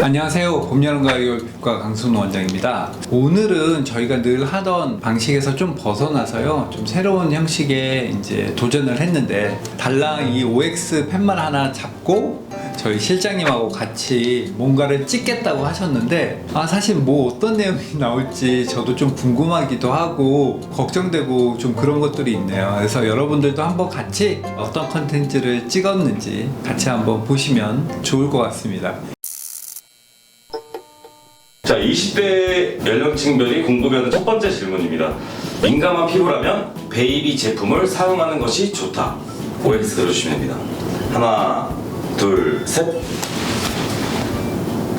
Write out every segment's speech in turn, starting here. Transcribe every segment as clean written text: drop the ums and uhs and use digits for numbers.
안녕하세요. 봄, 여름, 가을 피부과 강순호 원장입니다. 오늘은 저희가 늘 하던 방식에서 좀 벗어나서요, 좀 새로운 형식에 이제 도전을 했는데, 달랑 이 OX 펜만 하나 잡고 저희 실장님하고 같이 뭔가를 찍겠다고 하셨는데, 사실 뭐 어떤 내용이 나올지 저도 좀 궁금하기도 하고 걱정되고 좀 그런 것들이 있네요. 그래서 여러분들도 한번 같이 어떤 컨텐츠를 찍었는지 같이 한번 보시면 좋을 것 같습니다. 자, 20대 연령층별이 궁금해하는 첫 번째 질문입니다. 민감한 피부라면 베이비 제품을 사용하는 것이 좋다. OX 들어주시면 됩니다. 하나, 둘, 셋.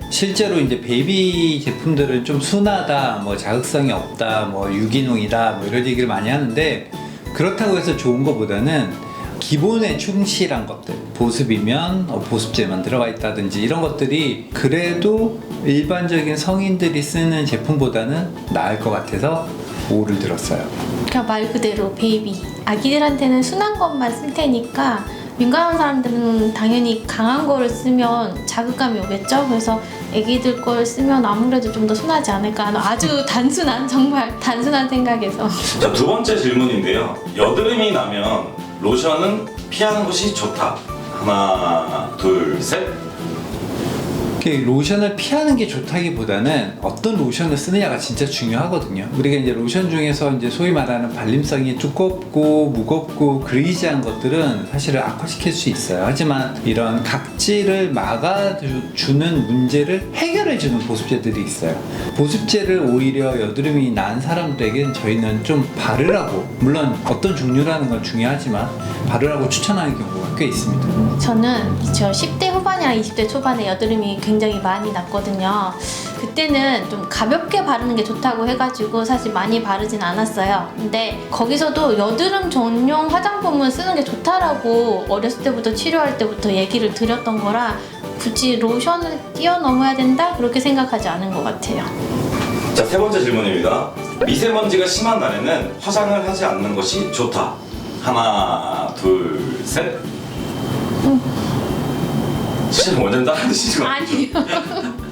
실제로 이제 베이비 제품들은 좀 순하다, 뭐 자극성이 없다, 뭐 유기농이다, 뭐 이런 얘기를 많이 하는데, 그렇다고 해서 좋은 것보다는 기본에 충실한 것들, 보습이면 보습제만 들어가 있다든지 이런 것들이 그래도 일반적인 성인들이 쓰는 제품보다는 나을 것 같아서 5를 들었어요. 그냥 말 그대로 베이비, 아기들한테는 순한 것만 쓸 테니까 민감한 사람들은 당연히 강한 거를 쓰면 자극감이 오겠죠. 그래서 아기들 걸 쓰면 아무래도 좀 더 순하지 않을까 하는 아주 단순한, 정말 단순한 생각에서. 자, 두 번째 질문인데요. 여드름이 나면 로션은 피하는 것이 좋다. 하나, 둘, 셋. 로션을 피하는 게 좋다기보다는 어떤 로션을 쓰느냐가 진짜 중요하거든요. 우리가 이제 로션 중에서 이제 소위 말하는 발림성이 두껍고 무겁고 그레이지한 것들은 사실은 악화시킬 수 있어요. 하지만 이런 각질을 막아주는 문제를 해결해주는 보습제들이 있어요. 보습제를 오히려 여드름이 난 사람들에게는 저희는 좀 바르라고, 물론 어떤 종류라는 건 중요하지만 바르라고 추천하는 경우가 꽤 있습니다. 저는 저 10대 후반이랑 20대 초반에 여드름이 굉장히 많이 났거든요. 그때는 좀 가볍게 바르는 게 좋다고 해가지고 사실 많이 바르진 않았어요. 근데 거기서도 여드름 전용 화장품을 쓰는 게 좋다라고 어렸을 때부터 치료할 때부터 얘기를 드렸던 거라 굳이 로션을 뛰어넘어야 된다? 그렇게 생각하지 않은 것 같아요. 자, 세 번째 질문입니다. 미세먼지가 심한 날에는 화장을 하지 않는 것이 좋다. 하나, 둘, 셋. 진짜 원장님 따라하시지 마. 아니요.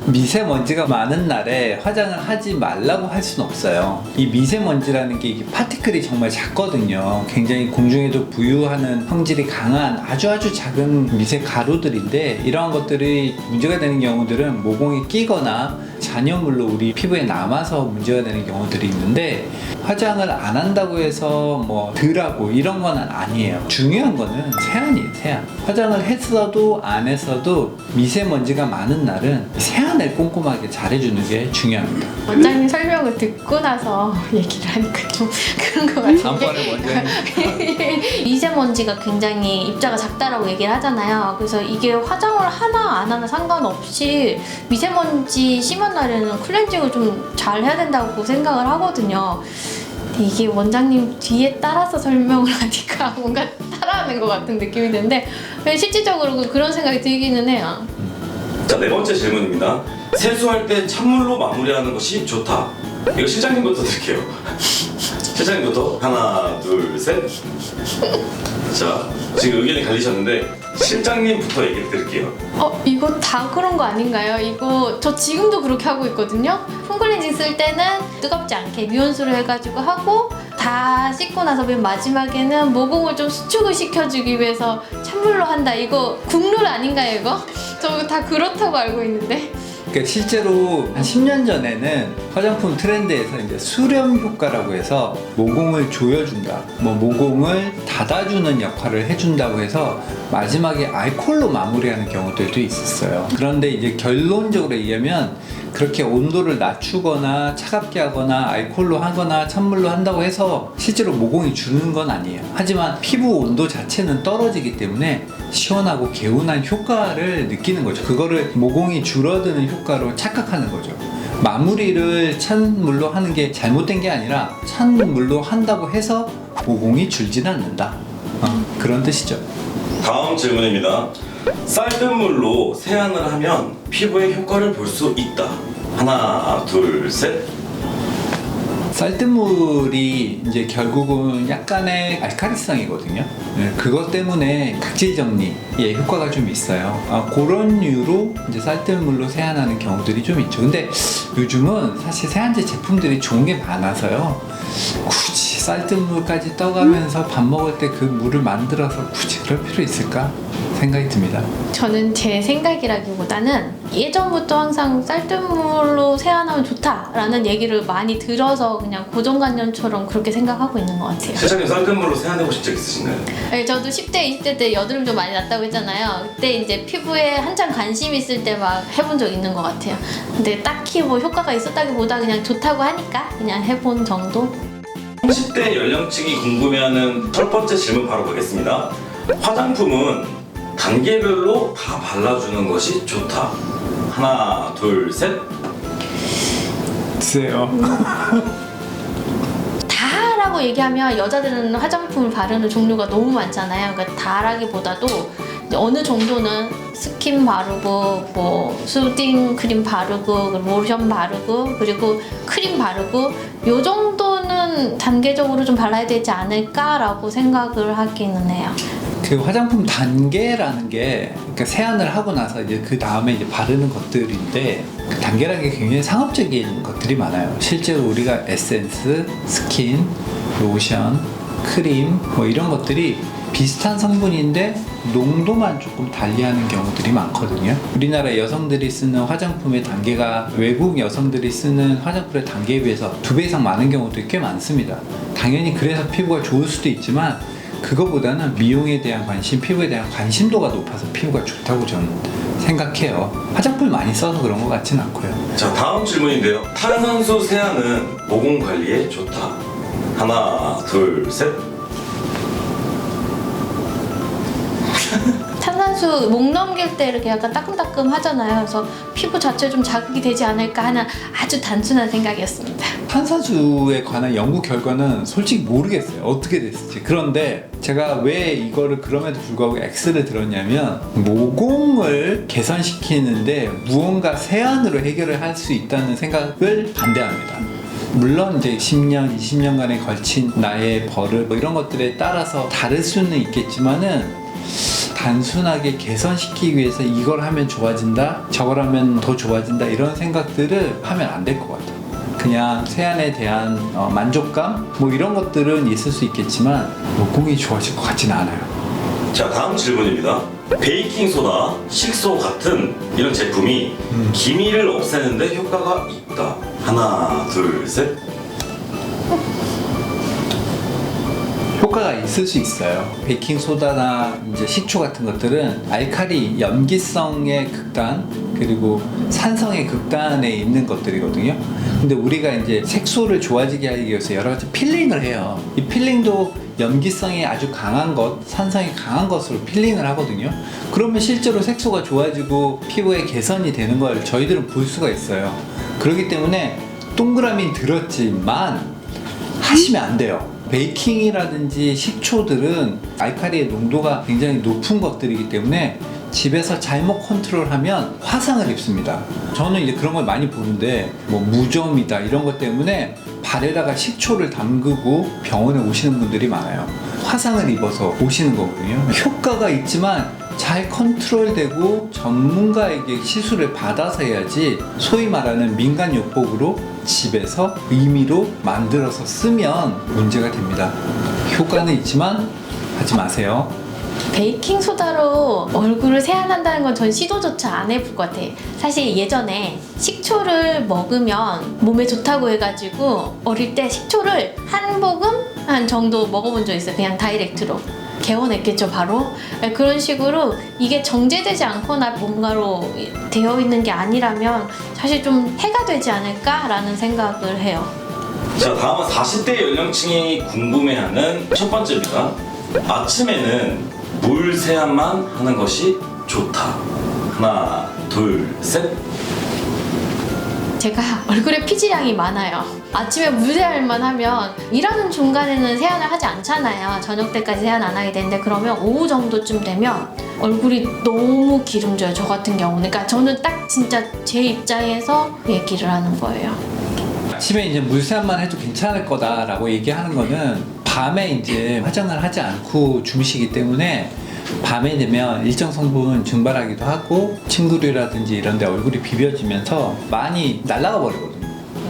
미세먼지가 많은 날에 화장을 하지 말라고 할 수는 없어요. 이 미세먼지라는 게 이게 파티클이 정말 작거든요. 굉장히 공중에도 부유하는 성질이 강한 아주 작은 미세 가루들인데, 이러한 것들이 문제가 되는 경우들은 모공에 끼거나 잔여물로 우리 피부에 남아서 문제가 되는 경우들이 있는데, 화장을 안 한다고 해서 뭐 덜하고 이런 건 아니에요. 중요한 거는 세안이에요. 세안. 화장을 했어도 안 했어도 미세먼지가 많은 날은 세안을 꼼꼼하게 잘해주는 게 중요합니다. 원장님 설명을 듣고 나서 얘기를 하니까 좀 그런 것 같은데. 다음번에 원장님 미세먼지가 굉장히 입자가 작다라고 얘기를 하잖아요. 그래서 이게 화장을 하나 안 하나 상관없이 미세먼지 심한 날에는 클렌징을 좀 잘 해야 된다고 생각을 하거든요. 근데 이게 원장님 뒤에 따라서 설명을 하니까 뭔가 따라하는 것 같은 느낌이 드는데 실질적으로 그런 생각이 들기는 해요. 자, 네 번째 질문입니다. 세수할 때 찬물로 마무리하는 것이 좋다. 이거 실장님부터 드릴게요. 실장님부터 하나, 둘, 셋. 자, 지금 의견이 갈리셨는데 실장님부터 얘기를 드릴게요. 이거 다 그런 거 아닌가요? 이거 저 지금도 그렇게 하고 있거든요. 폼클렌징 쓸 때는 뜨겁지 않게 미온수로 해가지고 하고, 다 씻고 나서 맨 마지막에는 모공을 좀 수축을 시켜주기 위해서 찬물로 한다. 이거 국룰 아닌가요, 이거? 저 다 그렇다고 알고 있는데. 그러니까 실제로 한 10년 전에는 화장품 트렌드에서 이제 수렴 효과라고 해서 모공을 조여준다, 뭐 모공을 닫아주는 역할을 해준다고 해서 마지막에 알코올로 마무리하는 경우들도 있었어요. 그런데 이제 결론적으로 얘기하면 그렇게 온도를 낮추거나 차갑게 하거나 알코올로 하거나 찬물로 한다고 해서 실제로 모공이 주는 건 아니에요. 하지만 피부 온도 자체는 떨어지기 때문에 시원하고 개운한 효과를 느끼는 거죠. 그거를 모공이 줄어드는 효과로 착각하는 거죠. 마무리를 찬물로 하는 게 잘못된 게 아니라 찬물로 한다고 해서 모공이 줄지는 않는다. 그런 뜻이죠. 다음 질문입니다. 쌀뜨물 물로 세안을 하면 피부에 효과를 볼 수 있다. 하나, 둘, 셋. 쌀뜨물이 이제 결국은 약간의 알칼리성이거든요. 네, 그것 때문에 각질 정리에 효과가 좀 있어요. 그런 이유로 이제 쌀뜨물로 세안하는 경우들이 좀 있죠. 근데 요즘은 사실 세안제 제품들이 좋은 게 많아서요. 굳이 쌀뜨물까지 떠가면서 밥 먹을 때 그 물을 만들어서 굳이 그럴 필요 있을까 생각이 듭니다. 저는 제 생각이라기보다는 예전부터 항상 쌀뜨물로 세안하면 좋다라는 얘기를 많이 들어서 그냥 고정관념처럼 그렇게 생각하고 있는 것 같아요. 실장님 쌀뜨물로 세안해보신 적 있으신가요? 네, 저도 10대, 20대 때 여드름 좀 많이 났다고 했잖아요. 그때 이제 피부에 한창 관심 있을 때 막 해본 적 있는 것 같아요. 근데 딱히 뭐 효과가 있었다기보다 그냥 좋다고 하니까 그냥 해본 정도? 10대 연령층이 궁금해하는 첫 번째 질문 바로 가겠습니다. 화장품은 단계별로 다 발라주는 것이 좋다. 하나, 둘, 셋. 글쎄요. 다라고 얘기하면 여자들은 화장품을 바르는 종류가 너무 많잖아요. 그러니까 다라기보다도 이제 어느 정도는 스킨 바르고 뭐 수딩 크림 바르고 로션 바르고 그리고 크림 바르고 요 정도는 단계적으로 좀 발라야 되지 않을까라고 생각을 하기는 해요. 그 화장품 단계라는 게 그러니까 세안을 하고 나서 이제 그 다음에 이제 바르는 것들인데 그 단계라는 게 굉장히 상업적인 것들이 많아요. 실제로 우리가 에센스, 스킨, 로션, 크림 뭐 이런 것들이 비슷한 성분인데 농도만 조금 달리하는 경우들이 많거든요. 우리나라 여성들이 쓰는 화장품의 단계가 외국 여성들이 쓰는 화장품의 단계에 비해서 2배 이상 많은 경우도 꽤 많습니다. 당연히 그래서 피부가 좋을 수도 있지만 그거보다는 미용에 대한 관심, 피부에 대한 관심도가 높아서 피부가 좋다고 저는 생각해요. 화장품을 많이 써서 그런 것 같진 않고요. 자, 다음 질문인데요. 탄산수 세안은 모공 관리에 좋다. 하나, 둘, 셋. 탄산수 목 넘길 때 이렇게 약간 따끔따끔 하잖아요. 그래서 피부 자체에 좀 자극이 되지 않을까 하는 아주 단순한 생각이었습니다. 탄산수에 관한 연구 결과는 솔직히 모르겠어요. 어떻게 됐을지. 그런데 제가 왜 이거를 그럼에도 불구하고 X를 들었냐면 모공을 개선시키는데 무언가 세안으로 해결을 할 수 있다는 생각을 반대합니다. 물론 이제 10년, 20년간에 걸친 나의 버릇 뭐 이런 것들에 따라서 다를 수는 있겠지만은 단순하게 개선시키기 위해서 이걸 하면 좋아진다, 저걸 하면 더 좋아진다 이런 생각들을 하면 안 될 것 같아요. 그냥 세안에 대한 만족감 뭐 이런 것들은 있을 수 있겠지만 모공이 좋아질 것 같지는 않아요. 자, 다음 질문입니다. 베이킹소다, 식소 같은 이런 제품이 기미를 없애는데 효과가 있다. 하나, 둘, 셋. 효과가 있을 수 있어요. 베이킹 소다나 이제 식초 같은 것들은 알칼리 염기성의 극단 그리고 산성의 극단에 있는 것들이거든요. 근데 우리가 이제 색소를 좋아지게 하기 위해서 여러 가지 필링을 해요. 이 필링도 염기성이 아주 강한 것, 산성이 강한 것으로 필링을 하거든요. 그러면 실제로 색소가 좋아지고 피부에 개선이 되는 걸 저희들은 볼 수가 있어요. 그렇기 때문에 동그라미 들었지만 하시면 안 돼요. 베이킹이라든지 식초들은 알칼리의 농도가 굉장히 높은 것들이기 때문에 집에서 잘못 컨트롤하면 화상을 입습니다. 저는 이제 그런 걸 많이 보는데 뭐 무좀이다 이런 것 때문에 발에다가 식초를 담그고 병원에 오시는 분들이 많아요. 화상을 입어서 오시는 거거든요. 효과가 있지만 잘 컨트롤되고 전문가에게 시술을 받아서 해야지 소위 말하는 민간요법으로 집에서 의미로 만들어서 쓰면 문제가 됩니다. 효과는 있지만 하지 마세요. 베이킹소다로 얼굴을 세안한다는 건 전 시도조차 안 해볼 것 같아요. 사실 예전에 식초를 먹으면 몸에 좋다고 해가지고 어릴 때 식초를 한 모금 한 정도 먹어본 적 있어요. 그냥 다이렉트로. 개원했겠죠 바로. 그런 식으로 이게 정제되지 않거나 뭔가로 되어 있는 게 아니라면 사실 좀 해가 되지 않을까라는 생각을 해요. 자, 다음은 40대 연령층이 궁금해하는 첫 번째입니다. 아침에는 물 세안만 하는 것이 좋다. 하나, 둘, 셋. 제가 얼굴에 피지량이 많아요. 아침에 물세안만 하면 일하는 중간에는 세안을 하지 않잖아요. 저녁 때까지 세안 안 하게 되는데 그러면 오후 정도쯤 되면 얼굴이 너무 기름져요. 저 같은 경우는. 그러니까 저는 딱 진짜 제 입장에서 얘기를 하는 거예요. 아침에 이제 물세안만 해도 괜찮을 거다라고 얘기하는 거는 밤에 이제 화장을 하지 않고 주무시기 때문에 밤에 되면 일정 성분 증발하기도 하고 침구류라든지 이런 데 얼굴이 비벼지면서 많이 날아가 버리거든요.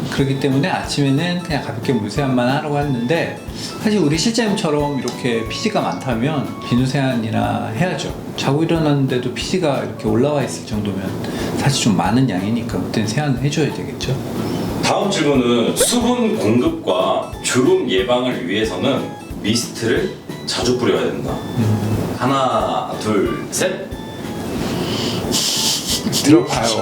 그렇기 때문에 아침에는 그냥 가볍게 물세안만 하라고 했는데 사실 우리 실장님처럼 이렇게 피지가 많다면 비누세안이나 해야죠. 자고 일어났는데도 피지가 이렇게 올라와 있을 정도면 사실 좀 많은 양이니까 그때는 세안을 해줘야 되겠죠. 다음 질문은 수분 공급과 주름 예방을 위해서는 미스트를 자주 뿌려야 된다. 하나, 둘, 셋. 들어봐요.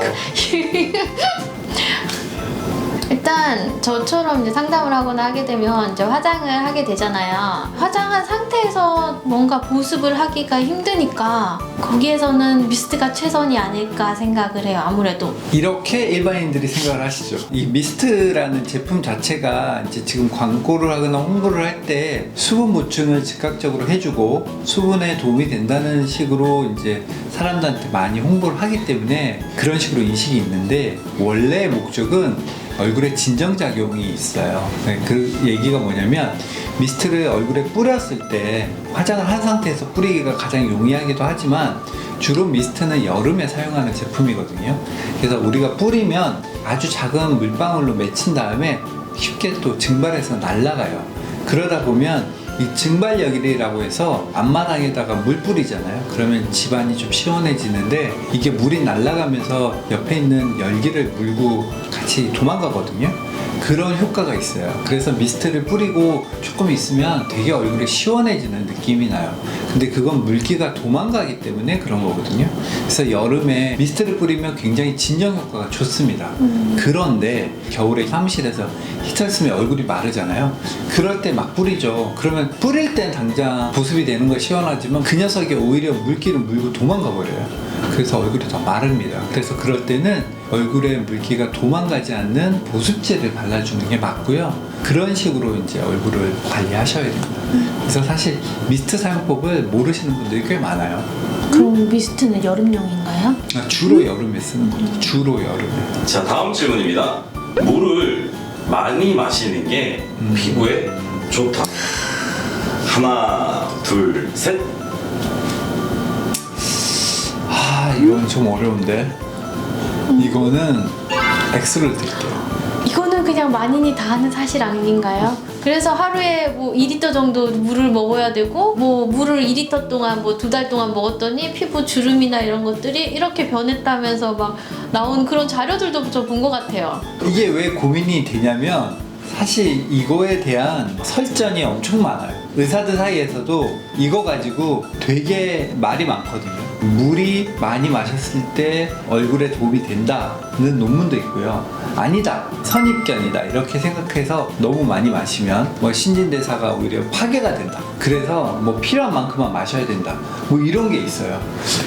일단 저처럼 이제 상담을 하거나 하게 되면 이제 화장을 하게 되잖아요. 화장한 상태에서 뭔가 보습을 하기가 힘드니까 거기에서는 미스트가 최선이 아닐까 생각을 해요. 아무래도. 이렇게 일반인들이 생각을 하시죠. 이 미스트라는 제품 자체가 이제 지금 광고를 하거나 홍보를 할 때 수분 보충을 즉각적으로 해주고 수분에 도움이 된다는 식으로 이제 사람들한테 많이 홍보를 하기 때문에 그런 식으로 인식이 있는데 원래 목적은 얼굴에 진정작용이 있어요. 그 얘기가 뭐냐면 미스트를 얼굴에 뿌렸을 때 화장을 한 상태에서 뿌리기가 가장 용이하기도 하지만 주로 미스트는 여름에 사용하는 제품이거든요. 그래서 우리가 뿌리면 아주 작은 물방울로 맺힌 다음에 쉽게 또 증발해서 날아가요. 그러다 보면 이 증발력이라고 해서 앞마당에다가 물 뿌리잖아요. 그러면 집안이 좀 시원해지는데 이게 물이 날아가면서 옆에 있는 열기를 물고 같이 도망가거든요. 그런 효과가 있어요. 그래서 미스트를 뿌리고 조금 있으면 되게 얼굴이 시원해지는 느낌이 나요. 근데 그건 물기가 도망가기 때문에 그런 거거든요. 그래서 여름에 미스트를 뿌리면 굉장히 진정 효과가 좋습니다. 그런데 겨울에 사무실에서 히터를 쓰면 얼굴이 마르잖아요. 그럴 때 막 뿌리죠. 그러면 뿌릴 땐 당장 보습이 되는 거 시원하지만 그 녀석이 오히려 물기를 물고 도망가 버려요. 그래서 얼굴이 더 마릅니다. 그래서 그럴 때는 얼굴에 물기가 도망가지 않는 보습제를 발라주는 게 맞고요. 그런 식으로 이제 얼굴을 관리하셔야 됩니다. 그래서 사실 미스트 사용법을 모르시는 분들이 꽤 많아요. 그럼 미스트는 여름용인가요? 주로 여름에 쓰는 겁니다. 주로 여름에. 자, 다음 질문입니다. 물을 많이 마시는 게 피부에 좋다. 하나, 둘, 셋. 아, 이건 좀 어려운데. 이거는 X를 드릴게요. 이거는 그냥 만인이 다 아는 사실 아닌가요? 그래서 하루에 뭐 2리터 정도 물을 먹어야 되고 뭐 물을 2리터 동안 뭐 2달 동안 먹었더니 피부 주름이나 이런 것들이 이렇게 변했다면서 막 나온 그런 자료들도 저 본 것 같아요. 이게 왜 고민이 되냐면 사실 이거에 대한 설전이 엄청 많아요. 의사들 사이에서도 이거 가지고 되게 말이 많거든요. 물이 많이 마셨을 때 얼굴에 도움이 된다는 논문도 있고요. 아니다, 선입견이다 이렇게 생각해서 너무 많이 마시면 뭐 신진대사가 오히려 파괴가 된다. 그래서 뭐 필요한 만큼만 마셔야 된다. 뭐 이런 게 있어요.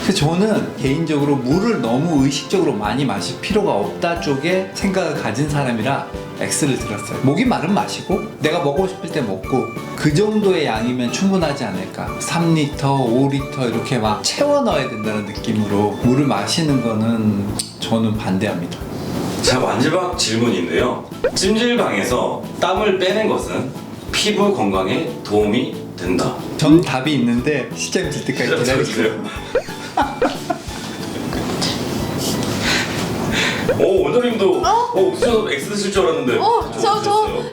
그래서 저는 개인적으로 물을 너무 의식적으로 많이 마실 필요가 없다 쪽에 생각을 가진 사람이라 X를 들었어요. 목이 마른 마시고 내가 먹고 싶을 때 먹고 그 정도의 양이면 충분하지 않을까. 3리터, 5리터 이렇게 막 채워 넣어야 된다는 느낌으로 물을 마시는 거는 저는 반대합니다. 자, 마지막 질문인데요. 찜질방에서 땀을 빼는 것은 피부 건강에 도움이 된다. 전 답이 있는데 시점 질 때까지 기다리세요. 오, 원장님도 수저 X 쓰실 줄 알았는데.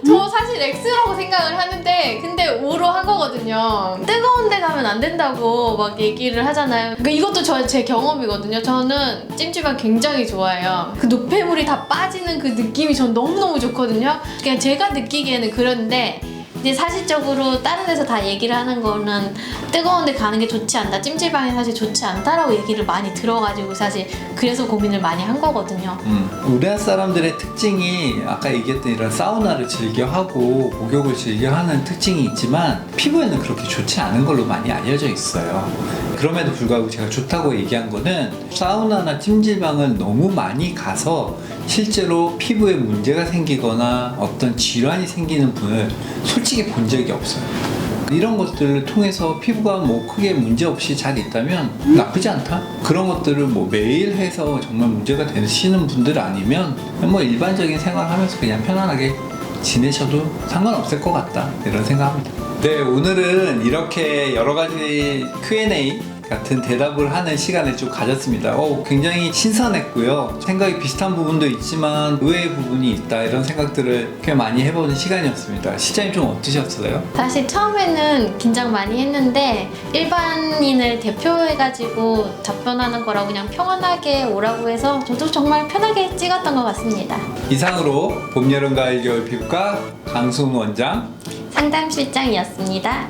저 사실 X라고 생각을 하는데 근데 O로 한 거거든요. 뜨거운 데 가면 안 된다고 막 얘기를 하잖아요. 그러니까 이것도 제 경험이거든요. 저는 찜질방 굉장히 좋아해요. 그 노폐물이 다 빠지는 그 느낌이 전 너무너무 좋거든요. 그냥 제가 느끼기에는 그런데 이제 사실적으로 다른 데서 다 얘기를 하는 거는 뜨거운 데 가는 게 좋지 않다, 찜질방이 사실 좋지 않다라고 얘기를 많이 들어가지고 사실 그래서 고민을 많이 한 거거든요. 우리나라 사람들의 특징이 아까 얘기했던 이런 사우나를 즐겨하고 목욕을 즐겨하는 특징이 있지만 피부에는 그렇게 좋지 않은 걸로 많이 알려져 있어요. 그럼에도 불구하고 제가 좋다고 얘기한 거는 사우나나 찜질방을 너무 많이 가서 실제로 피부에 문제가 생기거나 어떤 질환이 생기는 분을 솔직히 본 적이 없어요. 이런 것들을 통해서 피부가 뭐 크게 문제 없이 잘 있다면 나쁘지 않다. 그런 것들을 뭐 매일 해서 정말 문제가 되시는 분들 아니면 뭐 일반적인 생활하면서 그냥 편안하게 지내셔도 상관없을 것 같다, 이런 생각합니다. 네, 오늘은 이렇게 여러 가지 Q&A 같은 대답을 하는 시간을 좀 가졌습니다. 굉장히 신선했고요. 생각이 비슷한 부분도 있지만 의외의 부분이 있다, 이런 생각들을 꽤 많이 해보는 시간이었습니다. 실장님 좀 어떠셨어요? 사실 처음에는 긴장 많이 했는데 일반인을 대표해가지고 답변하는 거라고 그냥 평온하게 오라고 해서 저도 정말 편하게 찍었던 것 같습니다. 이상으로 봄, 여름, 가을, 겨울 피부과 강수은 원장, 상담실장이었습니다.